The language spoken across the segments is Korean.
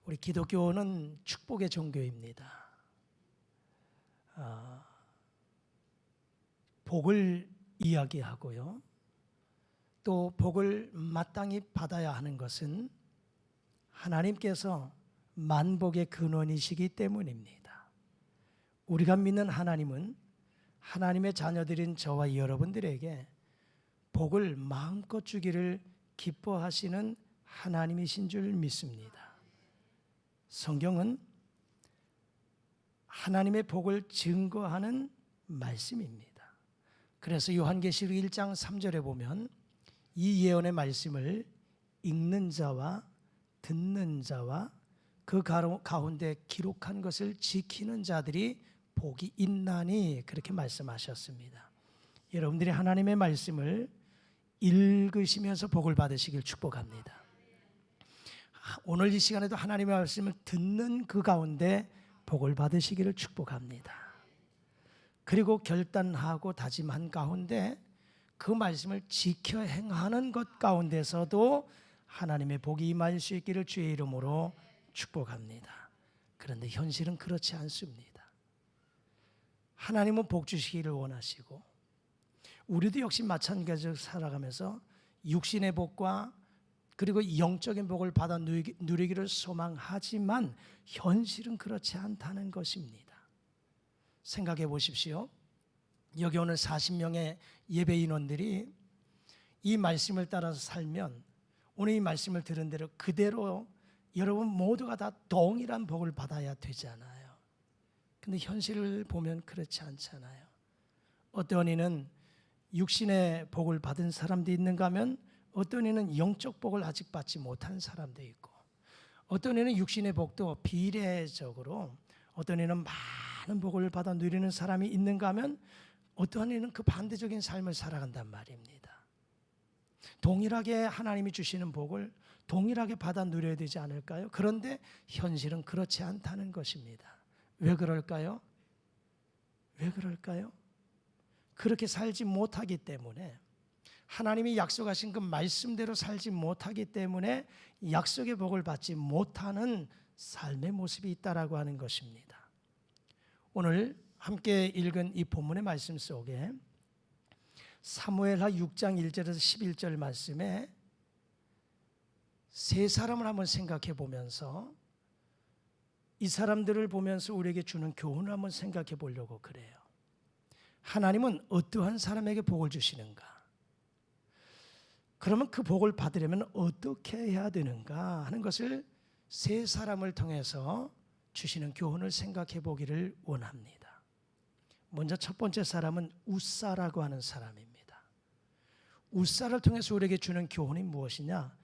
우리 기독교는 축복의 종교입니다. 복을 이야기하고요. 또 복을 마땅히 받아야 하는 것은 하나님께서 만복의 근원이시기 때문입니다. 우리가 믿는 하나님은 하나님의 자녀들인 저와 여러분들에게 복을 마음껏 주기를 기뻐하시는 하나님이신 줄 믿습니다. 성경은 하나님의 복을 증거하는 말씀입니다. 그래서 요한계시록 1장 3절에 보면 이 예언의 말씀을 읽는 자와 듣는 자와 그 가운데 기록한 것을 지키는 자들이 복이 있나니 그렇게 말씀하셨습니다. 여러분들이 하나님의 말씀을 읽으시면서 복을 받으시길 축복합니다. 오늘 이 시간에도 하나님의 말씀을 듣는 그 가운데 복을 받으시기를 축복합니다. 그리고 결단하고 다짐한 가운데 그 말씀을 지켜 행하는 것 가운데서도 하나님의 복이 임할 수 있기를 주의 이름으로 축복합니다. 그런데 현실은 그렇지 않습니다. 하나님은 복 주시기를 원하시고 우리도 역시 마찬가지로 살아가면서 육신의 복과 그리고 영적인 복을 받아 누리기를 소망하지만 현실은 그렇지 않다는 것입니다. 생각해 보십시오. 여기 오늘 40명의 예배 인원들이 이 말씀을 따라서 살면 오늘 이 말씀을 들은 대로 그대로 여러분 모두가 다 동일한 복을 받아야 되잖아요. 근데 현실을 보면 그렇지 않잖아요. 어떤 이는 육신의 복을 받은 사람도 있는가 하면 어떤 이는 영적 복을 아직 받지 못한 사람도 있고 어떤 이는 육신의 복도 비례적으로 어떤 이는 많은 복을 받아 누리는 사람이 있는가 하면 어떤 이는 그 반대적인 삶을 살아간단 말입니다. 동일하게 하나님이 주시는 복을 동일하게 받아 누려야 되지 않을까요? 그런데 현실은 그렇지 않다는 것입니다. 왜 그럴까요? 왜 그럴까요? 그렇게 살지 못하기 때문에 하나님이 약속하신 그 말씀대로 살지 못하기 때문에 약속의 복을 받지 못하는 삶의 모습이 있다라고 하는 것입니다. 오늘 함께 읽은 이 본문의 말씀 속에 사무엘하 6장 1절에서 11절 말씀에 세 사람을 한번 생각해 보면서 이 사람들을 보면서 우리에게 주는 교훈을 한번 생각해 보려고 그래요. 하나님은 어떠한 사람에게 복을 주시는가? 그러면 그 복을 받으려면 어떻게 해야 되는가 하는 것을 세 사람을 통해서 주시는 교훈을 생각해 보기를 원합니다. 먼저 첫 번째 사람은 웃사라고 하는 사람입니다. 웃사를 통해서 우리에게 주는 교훈이 무엇이냐?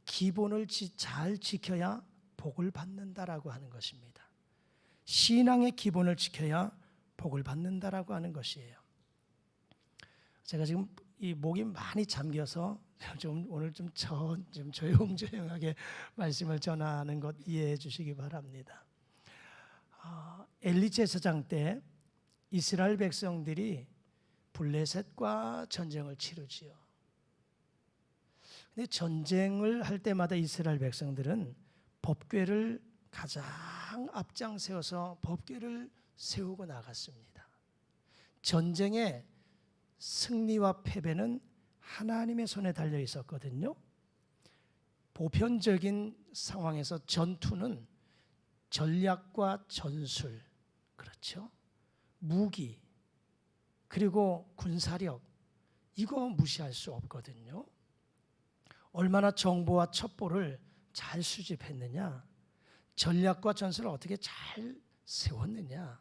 기본을 잘 지켜야 복을 받는다라고 하는 것입니다. 신앙의 기본을 지켜야 복을 받는다라고 하는 것이에요. 제가 지금 이 목이 많이 잠겨서 오늘 좀 조용조용하게 말씀을 전하는 것 이해해 주시기 바랍니다. 엘리 제사장 때 이스라엘 백성들이 블레셋과 전쟁을 치르지요. 근데 전쟁을 할 때마다 이스라엘 백성들은 법궤를 가장 앞장 세워서 법궤를 세우고 나갔습니다. 전쟁의 승리와 패배는 하나님의 손에 달려 있었거든요. 보편적인 상황에서 전투는 전략과 전술, 그렇죠? 무기, 그리고 군사력, 이거 무시할 수 없거든요. 얼마나 정보와 첩보를 잘 수집했느냐, 전략과 전술을 어떻게 잘 세웠느냐,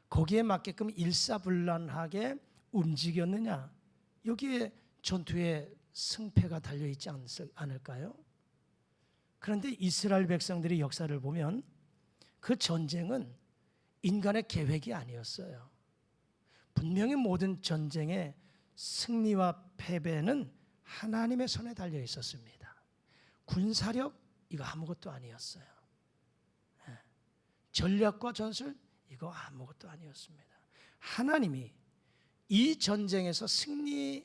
거기에 맞게끔 일사불란하게 움직였느냐, 여기에 전투의 승패가 달려있지 않을까요? 그런데 이스라엘 백성들의 역사를 보면 그 전쟁은 인간의 계획이 아니었어요. 분명히 모든 전쟁의 승리와 패배는 하나님의 손에 달려 있었습니다. 군사력, 이거 아무것도 아니었어요. 전략과 전술, 이거 아무것도 아니었습니다. 하나님이 이 전쟁에서 승리하게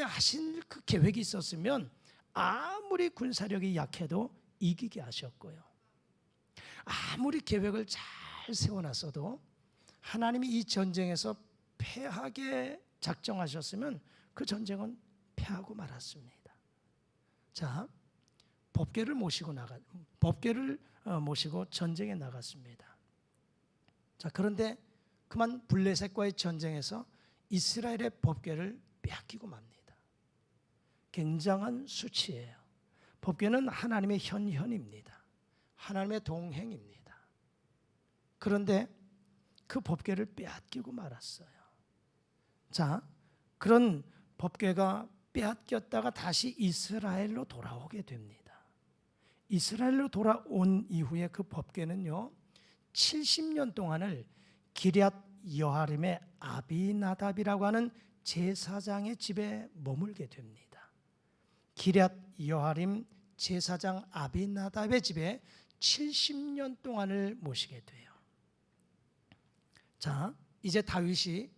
하신 그 계획이 있었으면 아무리 군사력이 약해도 이기게 하셨고요. 아무리 계획을 잘 세워놨어도 하나님이 이 전쟁에서 패하게 작정하셨으면 그 전쟁은 패하고 말았습니다. 자, 법궤를 모시고 전쟁에 나갔습니다. 자, 그런데 그만 블레셋과의 전쟁에서 이스라엘의 법궤를 빼앗기고 맙니다. 굉장한 수치예요. 법궤는 하나님의 현현입니다. 하나님의 동행입니다. 그런데 그 법궤를 빼앗기고 말았어요. 자, 그런 법궤가 빼앗겼다가 다시 이스라엘로 돌아오게 됩니다. 이스라엘로 돌아온 이후에 그 법궤는요 70년 동안을 기럇 여아림의 아비나답이라고 하는 제사장의 집에 머물게 됩니다. 기럇 여아림 제사장 아비나답의 집에 70년 동안을 모시게 돼요. 자, 이제 다윗이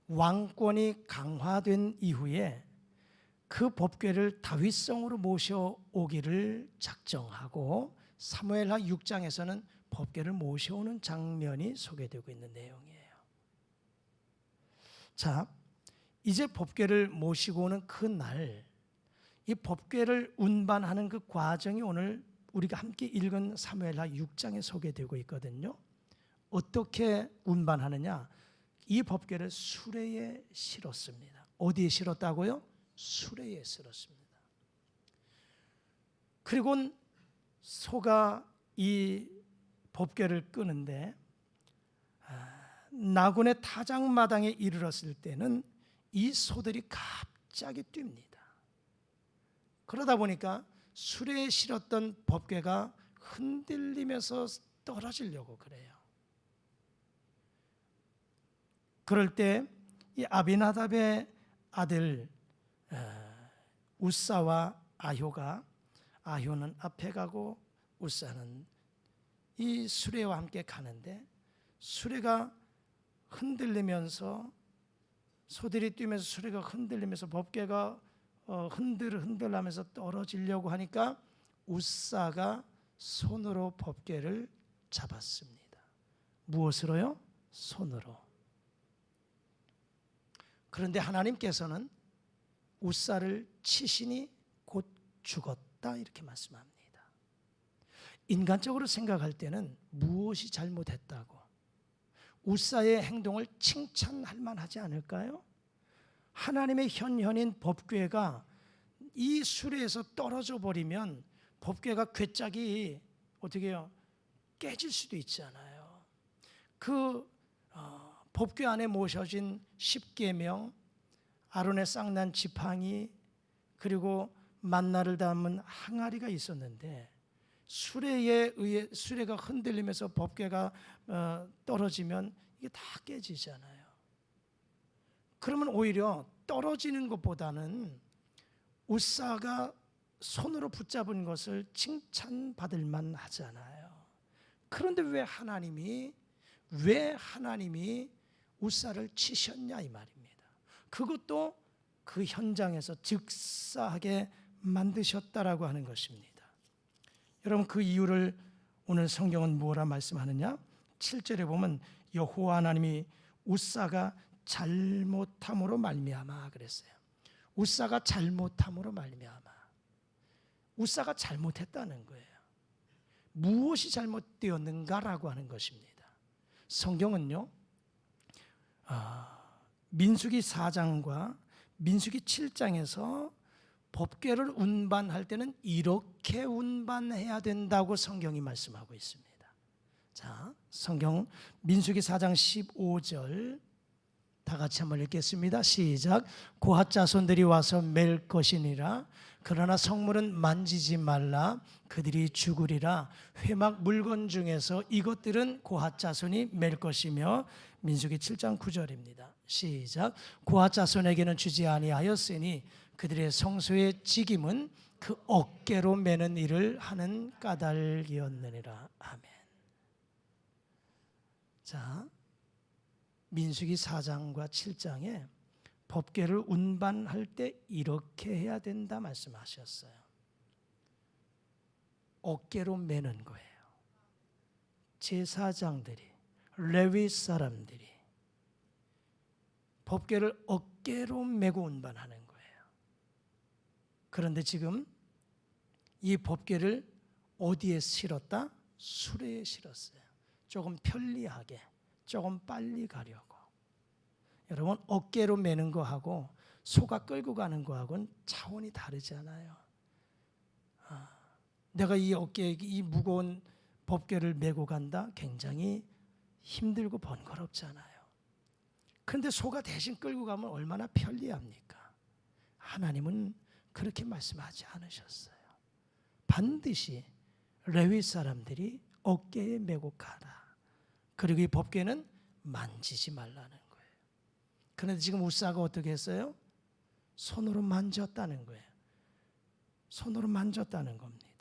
왕권이 강화된 이후에 그 법궤를 다윗성으로 모셔오기를 작정하고 사무엘하 6장에서는 법궤를 모셔오는 장면이 소개되고 있는 내용이에요. 자, 이제 법궤를 모시고 오는 그 날, 이 법궤를 운반하는 그 과정이 오늘 우리가 함께 읽은 사무엘하 6장에 소개되고 있거든요. 어떻게 운반하느냐? 이 법궤를 수레에 실었습니다. 어디에 실었다고요? 수레에 실었습니다. 그리고 소가 이 법궤를 끄는데 나군의 타작마당에 이르렀을 때는 이 소들이 갑자기 뜁니다. 그러다 보니까 수레에 실었던 법궤가 흔들리면서 떨어지려고 그래요. 그럴 때 이 아비나답의 아들 우사와 아효가, 아효는 앞에 가고 우사는 이 수레와 함께 가는데 수레가 흔들리면서 소들이 뛰면서 수레가 흔들리면서 법궤가 흔들하면서 떨어지려고 하니까 우사가 손으로 법궤를 잡았습니다. 무엇으로요? 손으로. 그런데 하나님께서는 우사를 치시니 곧 죽었다 이렇게 말씀합니다. 인간적으로 생각할 때는 무엇이 잘못했다고 우사의 행동을 칭찬할 만하지 않을까요? 하나님의 현현인 법궤가 이 수레에서 떨어져 버리면 법궤가 괴짝이 어떻게 해요? 깨질 수도 있잖아요. 그 법궤 안에 모셔진 십계명, 아론의 쌍난 지팡이, 그리고 만나를 담은 항아리가 있었는데 수레에 의해 수레가 흔들리면서 법궤가 떨어지면 이게 다 깨지잖아요. 그러면 오히려 떨어지는 것보다는 우사가 손으로 붙잡은 것을 칭찬받을 만하잖아요. 그런데 왜 하나님이 우사를 치셨냐 이 말입니다. 그것도 그 현장에서 즉사하게 만드셨다라고 하는 것입니다. 여러분 그 이유를 오늘 성경은 뭐라 말씀하느냐? 7절에 보면 여호와 하나님이 우사가 잘못함으로 말미암아 그랬어요. 우사가 잘못함으로 말미암아. 우사가 잘못했다는 거예요. 무엇이 잘못되었는가라고 하는 것입니다. 성경은요 민수기 4장과 민수기 7장에서 법궤를 운반할 때는 이렇게 운반해야 된다고 성경이 말씀하고 있습니다. 자, 성경 민수기 4장 15절 다 같이 한번 읽겠습니다. 시작. 고핫 자손들이 와서 맬 것이니라. 그러나 성물은 만지지 말라. 그들이 죽으리라. 회막 물건 중에서 이것들은 고핫 자손이 맬 것이며. 민수기 7장 9절입니다. 시작. 고핫 자손에게는 주지 아니하였으니 그들의 성소의 직임은 그 어깨로 매는 일을 하는 까닭이었느니라. 아멘. 자, 민수기 4장과 7장에 법궤를 운반할 때 이렇게 해야 된다 말씀하셨어요. 어깨로 매는 거예요. 제사장들이, 레위 사람들이 법궤를 어깨로 메고 운반하는 거예요. 그런데 지금 이 법궤를 어디에 실었다? 수레에 실었어요. 조금 편리하게, 조금 빨리 가려고. 여러분, 어깨로 매는 거하고 소가 끌고 가는 거하고는 차원이 다르잖아요. 내가 이 어깨에 이 무거운 법궤를 메고 간다? 굉장히 힘들고 번거롭잖아요. 그런데 소가 대신 끌고 가면 얼마나 편리합니까? 하나님은 그렇게 말씀하지 않으셨어요. 반드시 레위 사람들이 어깨에 메고 가라. 그리고 이 법궤는 만지지 말라는 거예요. 그런데 지금 우사가 어떻게 했어요? 손으로 만졌다는 거예요. 손으로 만졌다는 겁니다.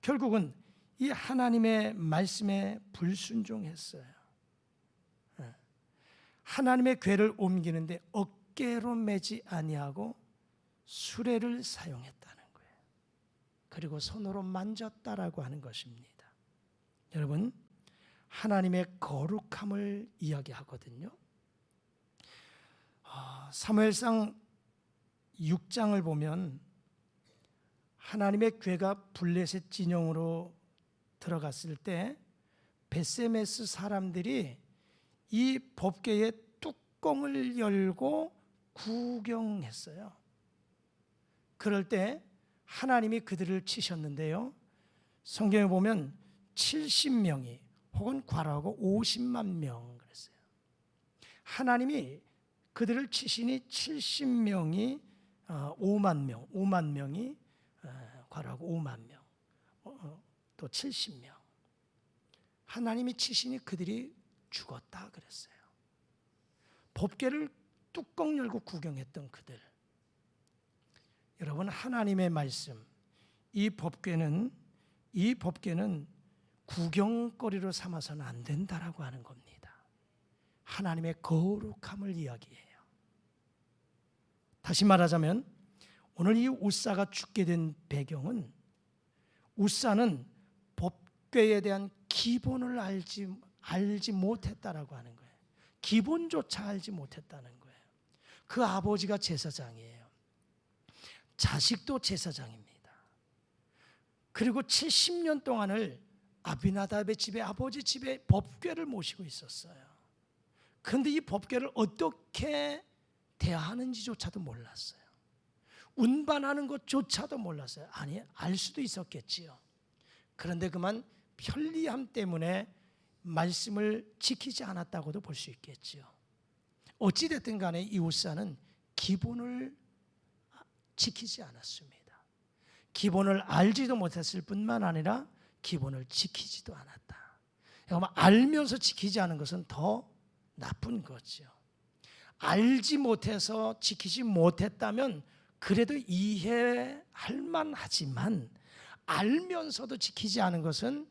결국은 이 하나님의 말씀에 불순종했어요. 하나님의 궤를 옮기는데 어깨로 매지 아니하고 수레를 사용했다는 거예요. 그리고 손으로 만졌다라고 하는 것입니다. 여러분, 하나님의 거룩함을 이야기하거든요. 사무엘상 6장을 보면 하나님의 궤가 블레셋 진영으로 들어갔을 때 베세메스 사람들이 이 법궤의 뚜껑을 열고 구경했어요. 그럴 때 하나님이 그들을 치셨는데요. 성경에 보면 70명이 혹은 과로하고 50만 명 그랬어요. 하나님이 그들을 치시니 70명이 5만 명이 과로하고 5만 명, 또 70명. 하나님이 치시니 그들이 죽었다 그랬어요. 법궤를 뚜껑 열고 구경했던 그들. 여러분, 하나님의 말씀, 이 법궤는 구경거리로 삼아서는 안 된다라고 하는 겁니다. 하나님의 거룩함을 이야기해요. 다시 말하자면 오늘 이 우사가 죽게 된 배경은 우사는 법궤에 대한 기본을 알지 못했다라고 하는 거예요. 기본조차 알지 못했다는 거예요. 그 아버지가 제사장이에요. 자식도 제사장입니다. 그리고 70년 동안을 아비나답의 집에, 아버지 집에 법궤를 모시고 있었어요. 그런데 이 법궤를 어떻게 대하는지조차도 몰랐어요. 운반하는 것조차도 몰랐어요. 아니, 알 수도 있었겠지요. 그런데 그만 편리함 때문에 말씀을 지키지 않았다고도 볼 수 있겠지요. 어찌됐든 간에 이 우사는 기본을 지키지 않았습니다. 기본을 알지도 못했을 뿐만 아니라 기본을 지키지도 않았다. 여러분, 알면서 지키지 않은 것은 더 나쁜 거죠. 알지 못해서 지키지 못했다면 그래도 이해할 만하지만 알면서도 지키지 않은 것은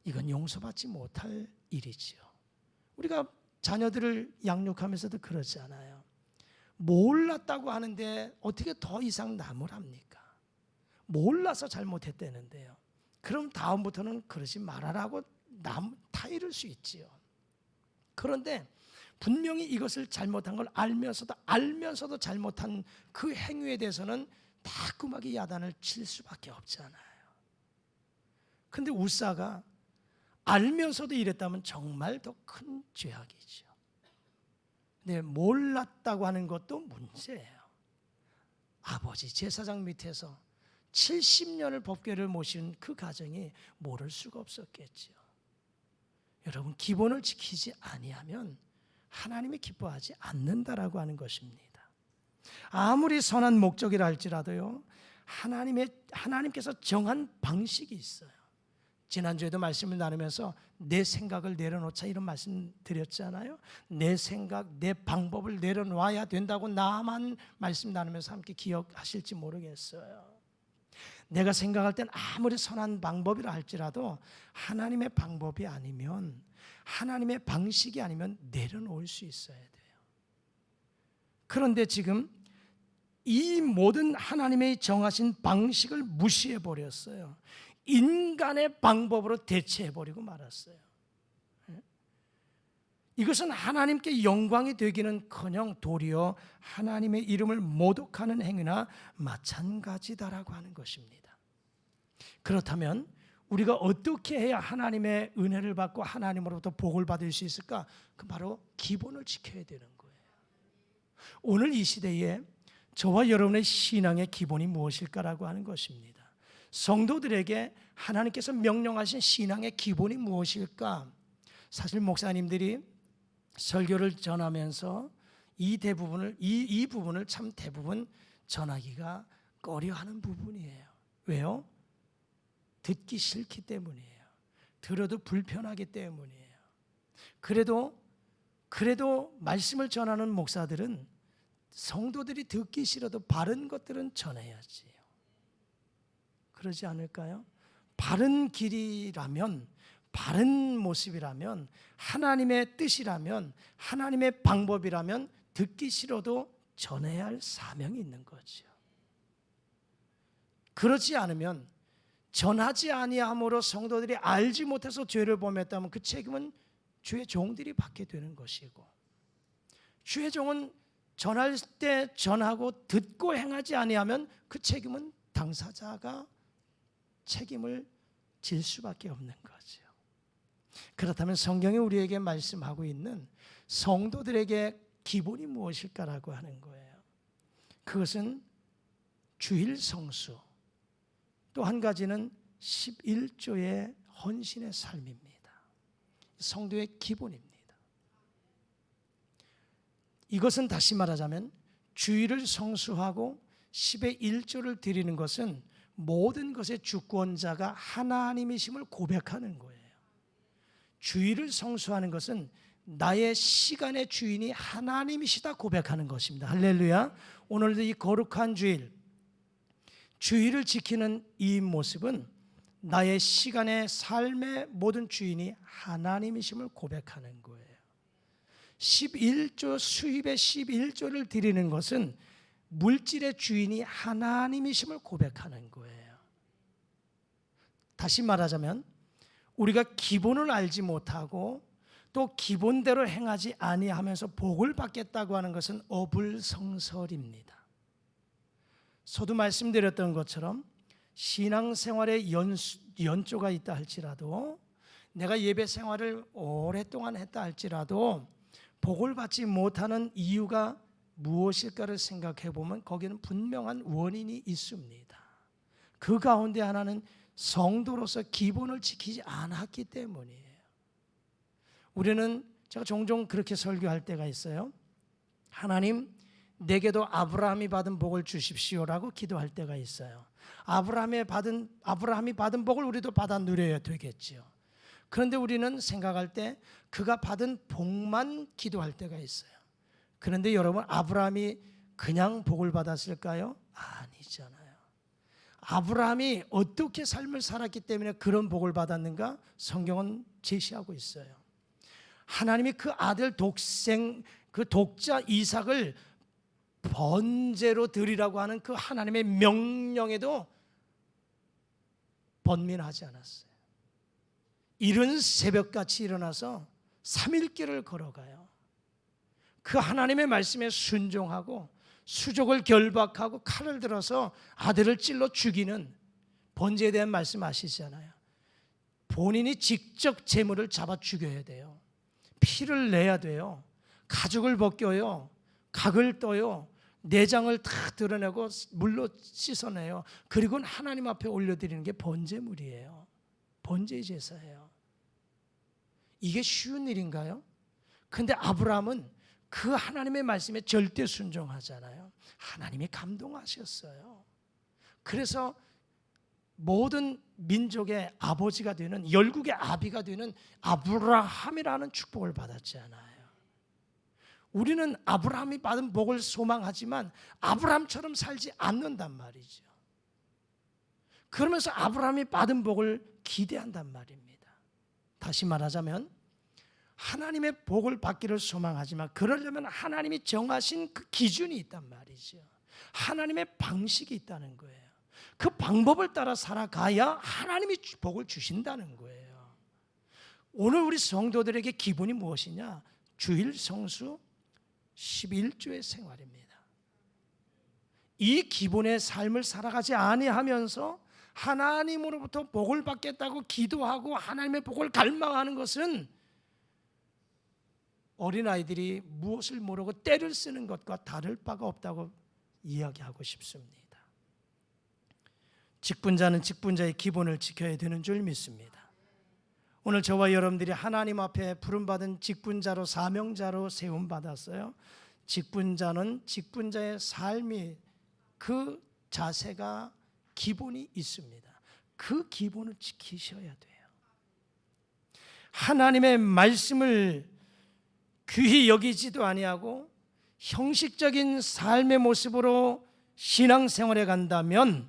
이건 용서받지 못할 일이지요. 우리가 자녀들을 양육하면서도 그러잖아요. 몰랐다고 하는데 어떻게 더 이상 나무랍니까? 몰라서 잘못했다는데요. 그럼 다음부터는 그러지 말아라고 타이를 수 있지요. 그런데 분명히 이것을 잘못한 걸 알면서도 잘못한 그 행위에 대해서는 따끔하게 야단을 칠 수밖에 없잖아요. 근데 우사가 알면서도 이랬다면 정말 더 큰 죄악이죠. 근데 몰랐다고 하는 것도 문제예요. 아버지 제사장 밑에서 70년을 법궤를 모신 그 가정이 모를 수가 없었겠죠. 여러분, 기본을 지키지 아니하면 하나님이 기뻐하지 않는다라고 하는 것입니다. 아무리 선한 목적이라 할지라도요, 하나님께서 정한 방식이 있어요. 지난주에도 말씀을 나누면서 내 생각을 내려놓자 이런 말씀 드렸잖아요. 내 생각, 내 방법을 내려놔야 된다고 나만 말씀 나누면서 함께 기억하실지 모르겠어요. 내가 생각할 땐 아무리 선한 방법이라 할지라도 하나님의 방법이 아니면, 하나님의 방식이 아니면 내려놓을 수 있어야 돼요. 그런데 지금 이 모든 하나님의 정하신 방식을 무시해 버렸어요. 인간의 방법으로 대체해 버리고 말았어요. 이것은 하나님께 영광이 되기는커녕 도리어 하나님의 이름을 모독하는 행위나 마찬가지다라고 하는 것입니다. 그렇다면 우리가 어떻게 해야 하나님의 은혜를 받고 하나님으로부터 복을 받을 수 있을까? 그 바로 기본을 지켜야 되는 거예요. 오늘 이 시대에 저와 여러분의 신앙의 기본이 무엇일까라고 하는 것입니다. 성도들에게 하나님께서 명령하신 신앙의 기본이 무엇일까? 사실 목사님들이 설교를 전하면서 이 부분을 참 대부분 전하기가 꺼려하는 부분이에요. 왜요? 듣기 싫기 때문이에요. 들어도 불편하기 때문이에요. 그래도 말씀을 전하는 목사들은 성도들이 듣기 싫어도 바른 것들은 전해야지요. 그러지 않을까요? 바른 길이라면, 바른 모습이라면, 하나님의 뜻이라면, 하나님의 방법이라면 듣기 싫어도 전해야 할 사명이 있는 거죠. 그렇지 않으면, 전하지 아니함으로 성도들이 알지 못해서 죄를 범했다면 그 책임은 주의 종들이 받게 되는 것이고, 주의 종은 전할 때 전하고 듣고 행하지 아니하면 그 책임은 당사자가 책임을 질 수밖에 없는 거죠. 그렇다면 성경이 우리에게 말씀하고 있는 성도들에게 기본이 무엇일까라고 하는 거예요. 그것은 주일 성수, 또 한 가지는 11조의 헌신의 삶입니다. 성도의 기본입니다. 이것은 다시 말하자면 주일을 성수하고 10의 1조를 드리는 것은 모든 것의 주권자가 하나님이심을 고백하는 거예요. 주일을 성수하는 것은 나의 시간의 주인이 하나님이시다 고백하는 것입니다. 할렐루야. 오늘도 이 거룩한 주일을 지키는 이 모습은 나의 시간의 삶의 모든 주인이 하나님이심을 고백하는 거예요. 11조 수입의 11조를 드리는 것은 물질의 주인이 하나님이심을 고백하는 거예요. 다시 말하자면 우리가 기본을 알지 못하고 또 기본대로 행하지 아니하면서 복을 받겠다고 하는 것은 어불성설입니다. 저도 말씀드렸던 것처럼 신앙생활에 연조가 있다 할지라도, 내가 예배 생활을 오랫동안 했다 할지라도 복을 받지 못하는 이유가 무엇일까를 생각해 보면 거기는 분명한 원인이 있습니다. 그 가운데 하나는 성도로서 기본을 지키지 않았기 때문이에요. 우리는, 제가 종종 그렇게 설교할 때가 있어요. 하나님, 내게도 아브라함이 받은 복을 주십시오라고 기도할 때가 있어요. 아브라함이 받은 복을 우리도 받아 누려야 되겠지요. 그런데 우리는 생각할 때 그가 받은 복만 기도할 때가 있어요. 그런데 여러분, 아브라함이 그냥 복을 받았을까요? 아니잖아요. 아브라함이 어떻게 삶을 살았기 때문에 그런 복을 받았는가? 성경은 제시하고 있어요. 하나님이 그 아들 그 독자 이삭을 번제로 드리라고 하는 그 하나님의 명령에도 번민하지 않았어요. 이른 새벽같이 일어나서 3일길을 걸어가요. 그 하나님의 말씀에 순종하고 수족을 결박하고 칼을 들어서 아들을 찔러 죽이는 번제에 대한 말씀 아시잖아요. 본인이 직접 제물을 잡아 죽여야 돼요. 피를 내야 돼요. 가죽을 벗겨요. 각을 떠요. 내장을 다 드러내고 물로 씻어내요. 그리고는 하나님 앞에 올려드리는 게 번제물이에요. 번제 제사예요. 이게 쉬운 일인가요? 근데 아브라함은 그 하나님의 말씀에 절대 순종하잖아요. 하나님이 감동하셨어요. 그래서 모든 민족의 아버지가 되는, 열국의 아비가 되는 아브라함이라는 축복을 받았잖아요. 우리는 아브라함이 받은 복을 소망하지만 아브라함처럼 살지 않는단 말이죠. 그러면서 아브라함이 받은 복을 기대한단 말입니다. 다시 말하자면 하나님의 복을 받기를 소망하지만 그러려면 하나님이 정하신 그 기준이 있단 말이죠. 하나님의 방식이 있다는 거예요. 그 방법을 따라 살아가야 하나님이 복을 주신다는 거예요. 오늘 우리 성도들에게 기본이 무엇이냐? 주일 성수 11조의 생활입니다. 이 기본의 삶을 살아가지 아니하면서 하나님으로부터 복을 받겠다고 기도하고 하나님의 복을 갈망하는 것은 어린아이들이 무엇을 모르고 떼를 쓰는 것과 다를 바가 없다고 이야기하고 싶습니다. 직분자는 직분자의 기본을 지켜야 되는 줄 믿습니다. 오늘 저와 여러분들이 하나님 앞에 부름받은 직분자로, 사명자로 세움받았어요. 직분자는 직분자의 삶이, 그 자세가, 기본이 있습니다. 그 기본을 지키셔야 돼요. 하나님의 말씀을 귀히 여기지도 아니하고 형식적인 삶의 모습으로 신앙생활에 간다면,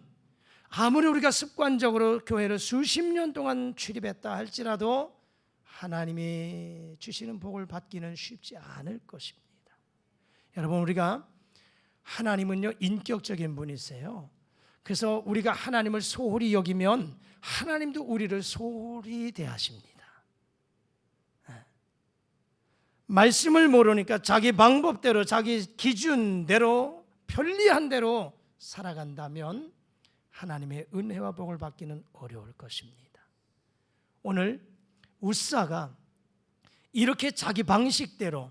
아무리 우리가 습관적으로 교회를 수십 년 동안 출입했다 할지라도 하나님이 주시는 복을 받기는 쉽지 않을 것입니다. 여러분, 우리가 하나님은요, 인격적인 분이세요. 그래서 우리가 하나님을 소홀히 여기면 하나님도 우리를 소홀히 대하십니다. 말씀을 모르니까 자기 방법대로, 자기 기준대로, 편리한 대로 살아간다면 하나님의 은혜와 복을 받기는 어려울 것입니다. 오늘 웃사가 이렇게 자기 방식대로,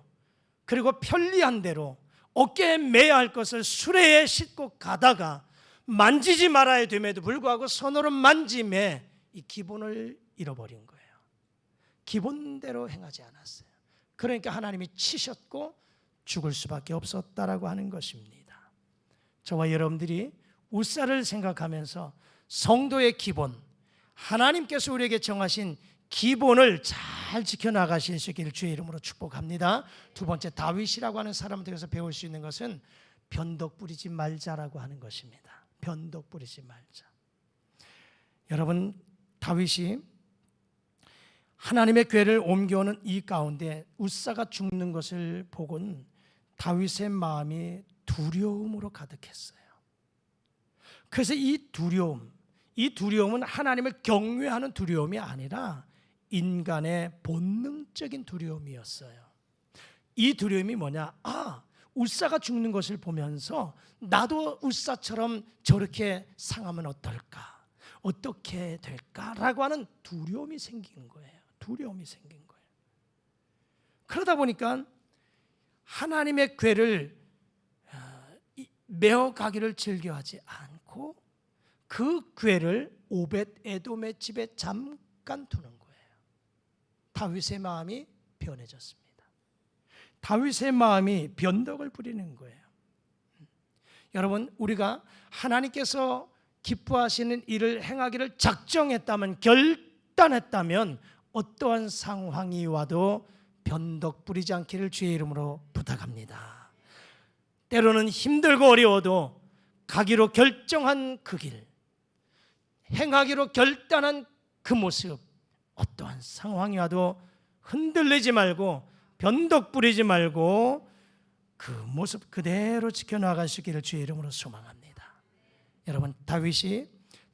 그리고 편리한 대로 어깨에 매야 할 것을 수레에 싣고 가다가 만지지 말아야 됨에도 불구하고 손으로 만짐에 이 기본을 잃어버린 거예요. 기본대로 행하지 않았어요. 그러니까 하나님이 치셨고 죽을 수밖에 없었다라고 하는 것입니다. 저와 여러분들이 웃사를 생각하면서 성도의 기본, 하나님께서 우리에게 정하신 기본을 잘 지켜나가실 수 있기를 주의 이름으로 축복합니다. 두 번째, 다윗이라고 하는 사람들에서 배울 수 있는 것은 변덕 부리지 말자라고 하는 것입니다. 변덕 부리지 말자. 여러분, 다윗이 하나님의 궤를 옮겨오는 이 가운데 웃사가 죽는 것을 보곤 다윗의 마음이 두려움으로 가득했어요. 그래서 이 두려움은 하나님을 경외하는 두려움이 아니라 인간의 본능적인 두려움이었어요. 이 두려움이 뭐냐? 웃사가 죽는 것을 보면서 나도 웃사처럼 저렇게 상하면 어떨까? 어떻게 될까라고 하는 두려움이 생긴 거예요. 두려움이 생긴 거예요. 그러다 보니까 하나님의 궤를 메어가기를 즐겨하지 않고 그 궤를 오벳 에돔의 집에 잠깐 두는 거예요. 다윗의 마음이 변해졌습니다. 다윗의 마음이 변덕을 부리는 거예요. 여러분, 우리가 하나님께서 기뻐하시는 일을 행하기를 작정했다면, 결단했다면 어떠한 상황이 와도 변덕 부리지 않기를 주의 이름으로 부탁합니다. 때로는 힘들고 어려워도 가기로 결정한 그 길, 행하기로 결단한 그 모습, 어떠한 상황이 와도 흔들리지 말고 변덕 부리지 말고 그 모습 그대로 지켜나갈 수 있기를 주의 이름으로 소망합니다. 여러분, 다윗이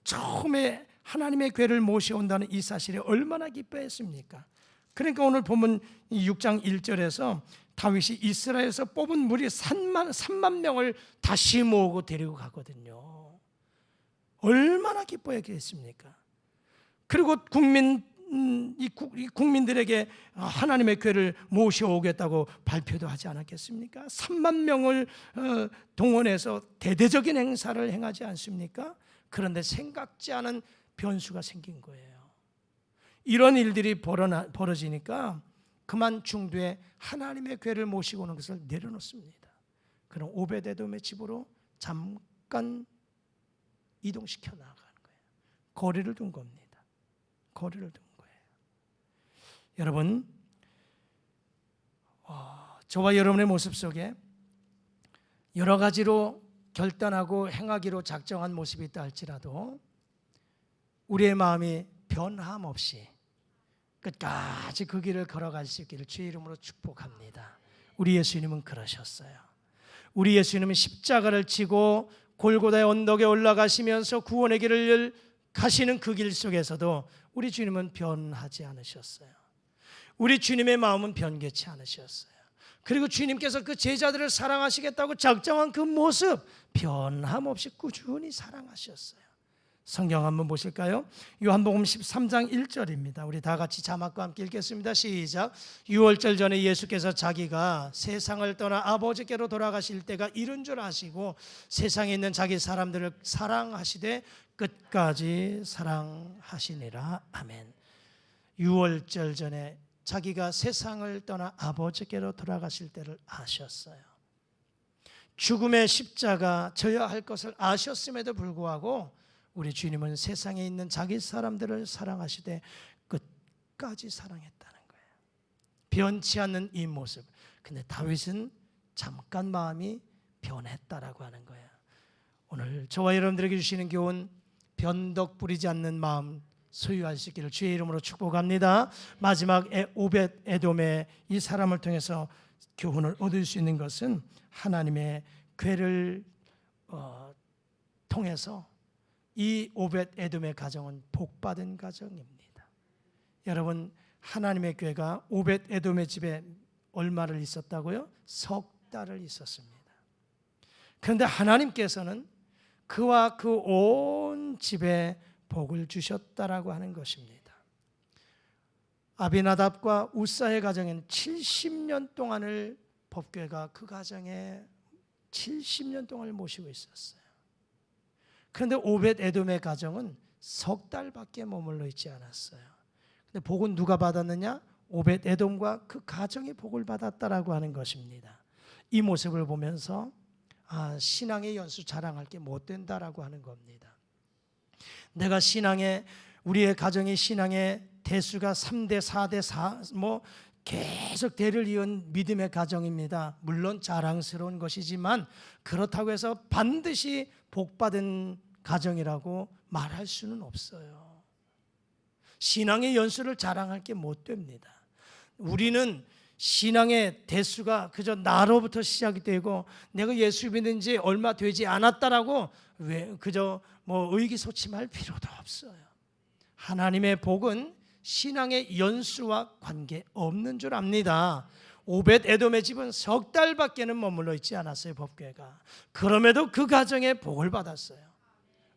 처음에 하나님의 궤를 모셔온다는 이 사실에 얼마나 기뻐했습니까? 그러니까 오늘 보면 6장 1절에서 다윗이 이스라엘에서 뽑은 무리 3만 명을 다시 모으고 데리고 가거든요. 얼마나 기뻐했겠습니까? 그리고 국민들에게 하나님의 궤를 모셔오겠다고 발표도 하지 않았겠습니까? 3만 명을 동원해서 대대적인 행사를 행하지 않습니까? 그런데 생각지 않은 변수가 생긴 거예요. 이런 일들이 벌어지니까 그만 중도에 하나님의 궤를 모시고 오는 것을 내려놓습니다. 그럼 오벳에돔의 집으로 잠깐 이동시켜 나가는 거예요. 거리를 둔 겁니다. 거리를 둔 거예요. 여러분, 저와 여러분의 모습 속에 여러 가지로 결단하고 행하기로 작정한 모습이 있다 할지라도 우리의 마음이 변함없이 끝까지 그 길을 걸어갈 수 있기를 주의 이름으로 축복합니다. 우리 예수님은 그러셨어요. 우리 예수님은 십자가를 지고 골고다의 언덕에 올라가시면서 구원의 길을 가시는 그 길 속에서도 우리 주님은 변하지 않으셨어요. 우리 주님의 마음은 변개치 않으셨어요. 그리고 주님께서 그 제자들을 사랑하시겠다고 작정한 그 모습 변함없이 꾸준히 사랑하셨어요. 성경 한번 보실까요? 요한복음 13장 1절입니다. 우리 다 같이 자막과 함께 읽겠습니다. 시작. 유월절 전에 예수께서 자기가 세상을 떠나 아버지께로 돌아가실 때가 이른 줄 아시고 세상에 있는 자기 사람들을 사랑하시되 끝까지 사랑하시니라. 아멘. 유월절 전에 자기가 세상을 떠나 아버지께로 돌아가실 때를 아셨어요. 죽음의 십자가 져야 할 것을 아셨음에도 불구하고 우리 주님은 세상에 있는 자기 사람들을 사랑하시되 끝까지 사랑했다는 거예요. 변치 않는 이 모습. 근데 다윗은 잠깐 마음이 변했다라고 하는 거예요. 오늘 저와 여러분들에게 주시는 교훈, 변덕 부리지 않는 마음 소유할 수 있기를 주의 이름으로 축복합니다. 마지막 오벳 에돔의 이 사람을 통해서 교훈을 얻을 수 있는 것은 하나님의 궤를 통해서 이 오벳 에돔의 가정은 복받은 가정입니다. 여러분, 하나님의 궤가 오벳 에돔의 집에 얼마를 있었다고요? 석 달을 있었습니다. 그런데 하나님께서는 그와 그 온 집에 복을 주셨다라고 하는 것입니다. 아비나답과 우사의 가정에는 70년 동안을 법궤가 그 가정에 70년 동안을 모시고 있었어요. 그런데 오벳 에돔의 가정은 석 달밖에 머물러 있지 않았어요. 근데 복은 누가 받았느냐? 오벳 에돔과 그 가정이 복을 받았다라고 하는 것입니다. 이 모습을 보면서 신앙의 연수 자랑할 게 못 된다라고 하는 겁니다. 내가 우리의 가정이 신앙의 대수가 3대 4대 4 계속 대를 이은 믿음의 가정입니다. 물론 자랑스러운 것이지만 그렇다고 해서 반드시 복받은 가정이라고 말할 수는 없어요. 신앙의 연수를 자랑할 게 못 됩니다. 우리는 신앙의 대수가 그저 나로부터 시작이 되고 내가 예수 믿은 지 얼마 되지 않았다라고 그저 의기소침할 필요도 없어요. 하나님의 복은 신앙의 연수와 관계없는 줄 압니다. 오벳 에돔의 집은 석 달밖에는 머물러 있지 않았어요. 법궤가. 그럼에도 그 가정에 복을 받았어요.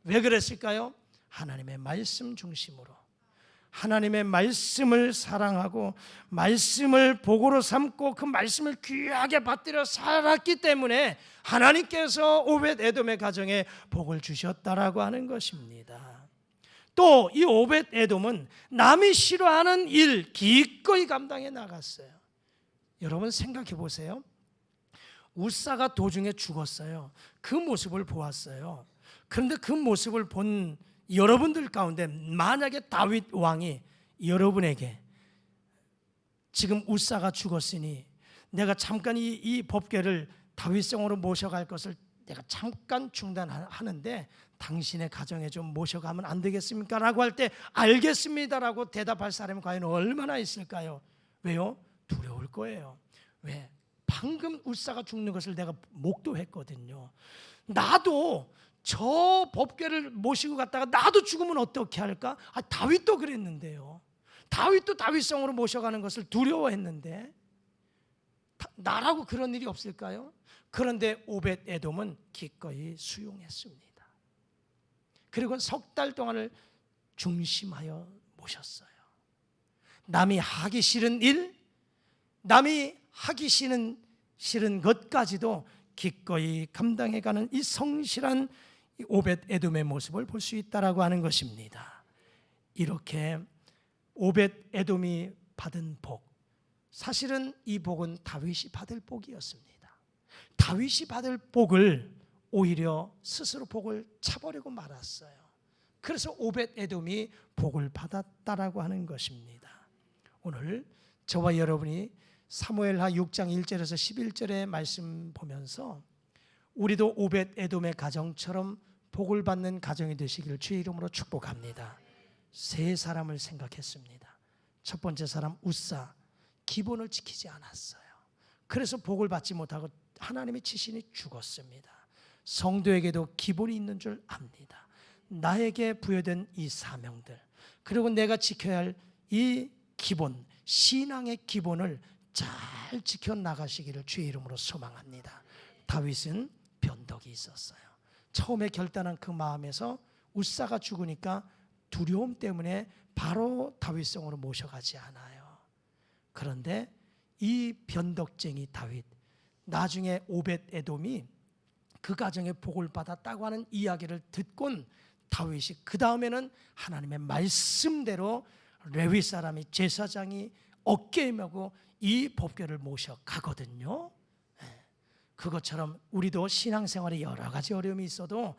왜 그랬을까요? 하나님의 말씀 중심으로 하나님의 말씀을 사랑하고 말씀을 복으로 삼고 그 말씀을 귀하게 받들어 살았기 때문에 하나님께서 오벳 에돔의 가정에 복을 주셨다라고 하는 것입니다. 또 이 오벳 에돔은 남이 싫어하는 일 기꺼이 감당해 나갔어요. 여러분 생각해 보세요. 우사가 도중에 죽었어요. 그 모습을 보았어요. 그런데 그 모습을 본 여러분들 가운데 만약에 다윗 왕이 여러분에게 지금 우사가 죽었으니 내가 잠깐 이 법궤를 다윗성으로 모셔갈 것을 내가 잠깐 중단하는데 당신의 가정에 좀 모셔가면 안 되겠습니까? 라고 할 때 알겠습니다라고 대답할 사람이 과연 얼마나 있을까요? 왜요? 두려울 거예요. 왜? 방금 우사가 죽는 것을 내가 목도했거든요. 나도 저 법궤를 모시고 갔다가 나도 죽으면 어떻게 할까? 다윗도 그랬는데요. 다윗도 다윗성으로 모셔가는 것을 두려워했는데 나라고 그런 일이 없을까요? 그런데 오벳 에돔은 기꺼이 수용했습니다. 그리고 석 달 동안을 중심하여 모셨어요. 남이 하기 싫은 일, 남이 하기 싫은 것까지도 기꺼이 감당해가는 이 성실한 오벳 에돔의 모습을 볼 수 있다라고 하는 것입니다. 이렇게 오벳 에돔이 받은 복, 사실은 이 복은 다윗이 받을 복이었습니다. 다윗이 받을 복을 오히려 스스로 복을 차버리고 말았어요. 그래서 오벳 에돔이 복을 받았다라고 하는 것입니다. 오늘 저와 여러분이 사무엘하 6장 1절에서 11절의 말씀 보면서 우리도 오벳 에돔의 가정처럼 복을 받는 가정이 되시기를 주의 이름으로 축복합니다. 세 사람을 생각했습니다. 첫 번째 사람 우사, 기본을 지키지 않았어요. 그래서 복을 받지 못하고 하나님의 지신이 죽었습니다. 성도에게도 기본이 있는 줄 압니다. 나에게 부여된 이 사명들, 그리고 내가 지켜야 할 이 기본, 신앙의 기본을 잘 지켜나가시기를 주의 이름으로 소망합니다. 다윗은 변덕이 있었어요. 처음에 결단한 그 마음에서 웃사가 죽으니까 두려움 때문에 바로 다윗성으로 모셔가지 않아요. 그런데 이 변덕쟁이 다윗, 나중에 오벳 에돔이 그 가정의 복을 받았다고 하는 이야기를 듣곤 다윗이 그 다음에는 하나님의 말씀대로 레위 사람이 제사장이 어깨에 메고 이 법궤를 모셔가거든요. 그것처럼 우리도 신앙생활에 여러 가지 어려움이 있어도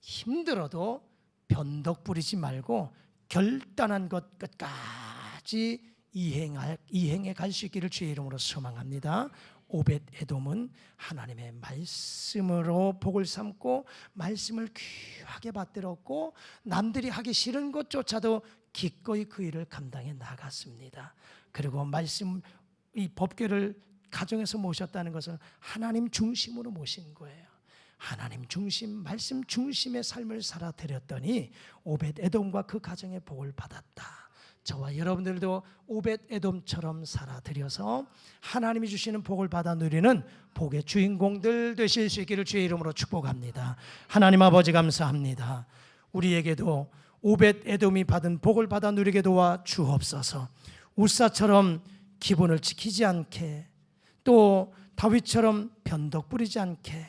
힘들어도 변덕 부리지 말고 결단한 것 끝까지 이행해 갈 수 있기를 주의 이름으로 소망합니다. 오벳 에돔은 하나님의 말씀으로 복을 삼고 말씀을 귀하게 받들었고 남들이 하기 싫은 것조차도 기꺼이 그 일을 감당해 나갔습니다. 그리고 말씀, 이 법궤를 가정에서 모셨다는 것은 하나님 중심으로 모신 거예요. 하나님 중심, 말씀 중심의 삶을 살아드렸더니 오벳 에돔과 그 가정의 복을 받았다. 저와 여러분들도 오벳 에돔처럼 살아드려서 하나님이 주시는 복을 받아 누리는 복의 주인공들 되실 수 있기를 주의 이름으로 축복합니다. 하나님 아버지 감사합니다. 우리에게도 오벳 에돔이 받은 복을 받아 누리게 도와 주옵소서. 웃사처럼 기본을 지키지 않게, 또 다윗처럼 변덕 부리지 않게,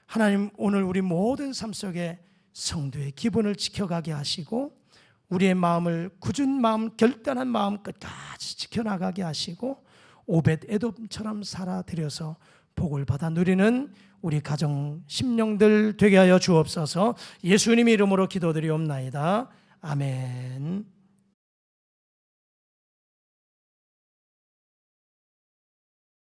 하나님 오늘 우리 모든 삶 속에 성도의 기본을 지켜가게 하시고 우리의 마음을 굳은 마음, 결단한 마음 끝까지 지켜나가게 하시고 오벳 에돔처럼 살아들여서 복을 받아 누리는 우리 가정 심령들 되게 하여 주옵소서. 예수님 이름으로 기도드리옵나이다. 아멘.